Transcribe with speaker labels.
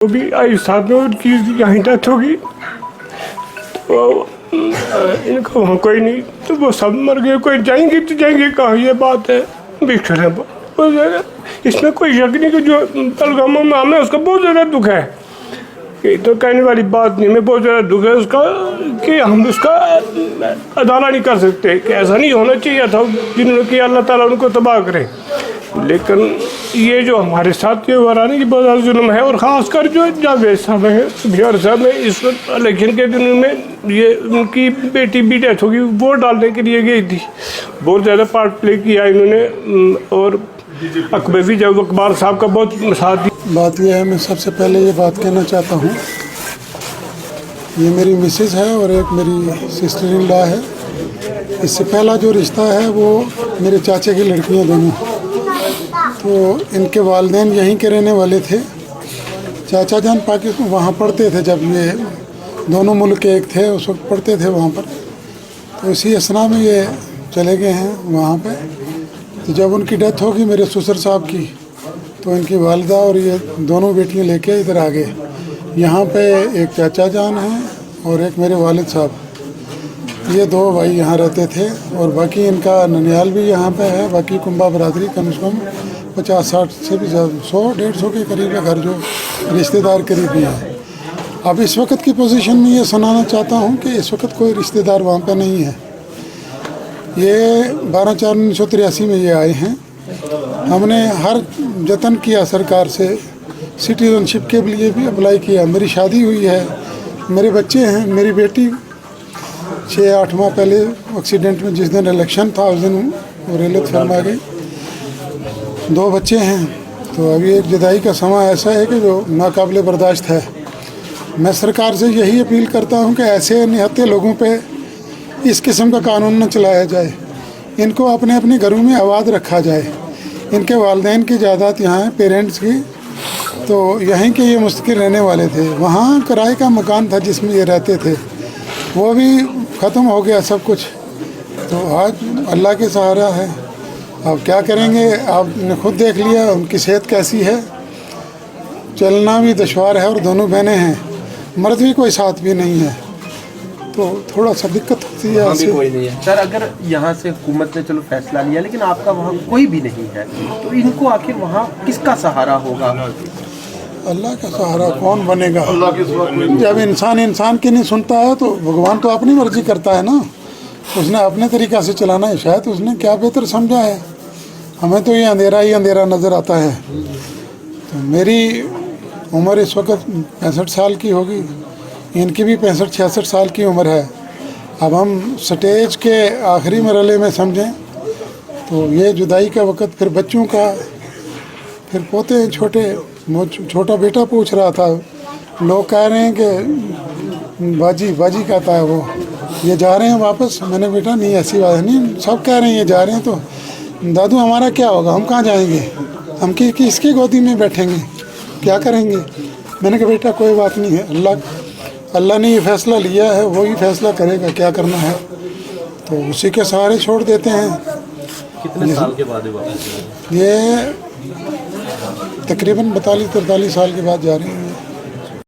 Speaker 1: वो भी आई साथ में उनकी यहाँ डेथ होगी तो इनका वहाँ कोई नहीं, तो वो सब मर गए। कोई जाएंगे तो जाएंगे कहाँ, ये बात है। बिखर है हो जाएगा, इसमें कोई शक नहीं कि जो पहलगाम में हमें उसका बहुत ज़्यादा दुख है। ये तो कहने वाली बात नहीं, हमें बहुत ज़्यादा दुख है उसका कि हम उसका अदाला नहीं कर सकते कि ऐसा नहीं होना चाहिए था जिन्होंने कि अल्लाह ताला उनको तबाह करे। लेकिन ये जो हमारे साथ ये हो रहा है ना, ये बहुत ज़्यादा जुल्म है। और ख़ासकर जो जावेद साहब हैं, बिहार साहब में इस वक्त इलेक्शन के दिनों में ये उनकी बेटी भी डेथ होगी, वोट डालने के लिए गई थी, बहुत ज़्यादा पार्ट प्ले किया इन्होंने। और अकबरी जब अकबर साहब का बहुत साथ दिया।
Speaker 2: बात यह है, मैं सबसे पहले ये बात कहना चाहता हूँ, ये मेरी मिसेज़ है और एक मेरी सिस्टर इन लॉ है। इससे पहला जो रिश्ता है वो मेरे चाचा की लड़कियाँ दोनों, तो इनके वालिदैन यहीं के रहने वाले थे। चाचा जान पाकिस्तान वहाँ पढ़ते थे, जब ये दोनों मुल्क के एक थे उस वक्त पढ़ते थे वहाँ पर, तो इसी असना में ये चले गए हैं वहाँ पे। तो जब उनकी डेथ होगी मेरे ससुर साहब की, तो इनकी वालिदा और ये दोनों बेटियाँ लेके इधर आ गए। यहाँ पे एक चाचा जान हैं और एक मेरे वालिद साहब, ये दो भाई यहाँ रहते थे। और बाकी इनका ननियाल भी यहाँ पे है। बाकी कुंबा बरादरी कम से कम 50-60 से भी ज़्यादा 100-150 के करीब है घर, जो रिश्तेदार करीबी हैं। अब इस वक्त की पोजीशन में ये सुनाना चाहता हूँ कि इस वक्त कोई रिश्तेदार वहाँ पे नहीं है। ये 12/4/1983 में ये आए हैं। हमने हर जतन किया सरकार से, सिटीजनशिप के लिए भी अप्लाई किया। मेरी शादी हुई है, मेरे बच्चे हैं। मेरी बेटी 6-8 माह पहले एक्सीडेंट में, जिस दिन इलेक्शन था उस दिन वो रेलत फरमा गई। 2 बच्चे हैं। तो अभी एक जुदाई का समय ऐसा है कि जो नाकाबिले बर्दाश्त है। मैं सरकार से यही अपील करता हूं कि ऐसे निहत्थे लोगों पे इस किस्म का कानून न चलाया जाए। इनको अपने अपने घरों में आबाद रखा जाए। इनके वालिदैन की जायदाद यहाँ है, पेरेंट्स की, तो यहीं के ये मुस्तकिल रहने वाले थे। वहाँ किराए का मकान था जिसमें ये रहते थे, वो भी ख़त्म हो गया सब कुछ। तो आज अल्लाह के सहारा है। अब क्या करेंगे, आपने खुद देख लिया उनकी सेहत कैसी है, चलना भी दुश्वार है। और दोनों बहनें हैं, मर्द भी कोई साथ भी नहीं है, तो थोड़ा सा दिक्कत होती है।
Speaker 3: वहाँ भी कोई नहीं है सर। अगर यहाँ से हुकूमत ने चलो फैसला लिया, लेकिन आपका वहाँ कोई भी नहीं है, तो इनको आखिर वहाँ किसका सहारा होगा?
Speaker 2: अल्लाह का सहारा कौन बनेगा? जब इंसान की नहीं सुनता है तो भगवान तो अपनी मर्जी करता है ना। उसने अपने तरीक़ा से चलाना है, शायद उसने क्या बेहतर समझा है। हमें तो ये अंधेरा ही अंधेरा नज़र आता है। तो मेरी उम्र इस वक्त 65 साल की होगी, इनकी भी 65-66 साल की उम्र है। अब हम स्टेज के आखिरी मरहले में समझें तो ये जुदाई का वक़्त, फिर बच्चों का, फिर पोते हैं छोटे। छोटा बेटा पूछ रहा था, लोग कह रहे हैं कि बाजी कहता है वो, ये जा रहे हैं वापस। मैंने बेटा नहीं, ऐसी बात है नहीं, सब कह रहे हैं ये जा रहे हैं। तो दादू हमारा क्या होगा, हम कहाँ जाएंगे, हम किसकी गोदी में बैठेंगे, क्या करेंगे? मैंने कहा बेटा कोई बात नहीं है, अल्लाह ने ये फैसला लिया है, वही फैसला करेगा क्या करना है, तो उसी के सहारे छोड़ देते हैं।
Speaker 3: कितने साल के बाद
Speaker 2: ये तकरीबन 42-43 साल के बाद जा रहे हैं।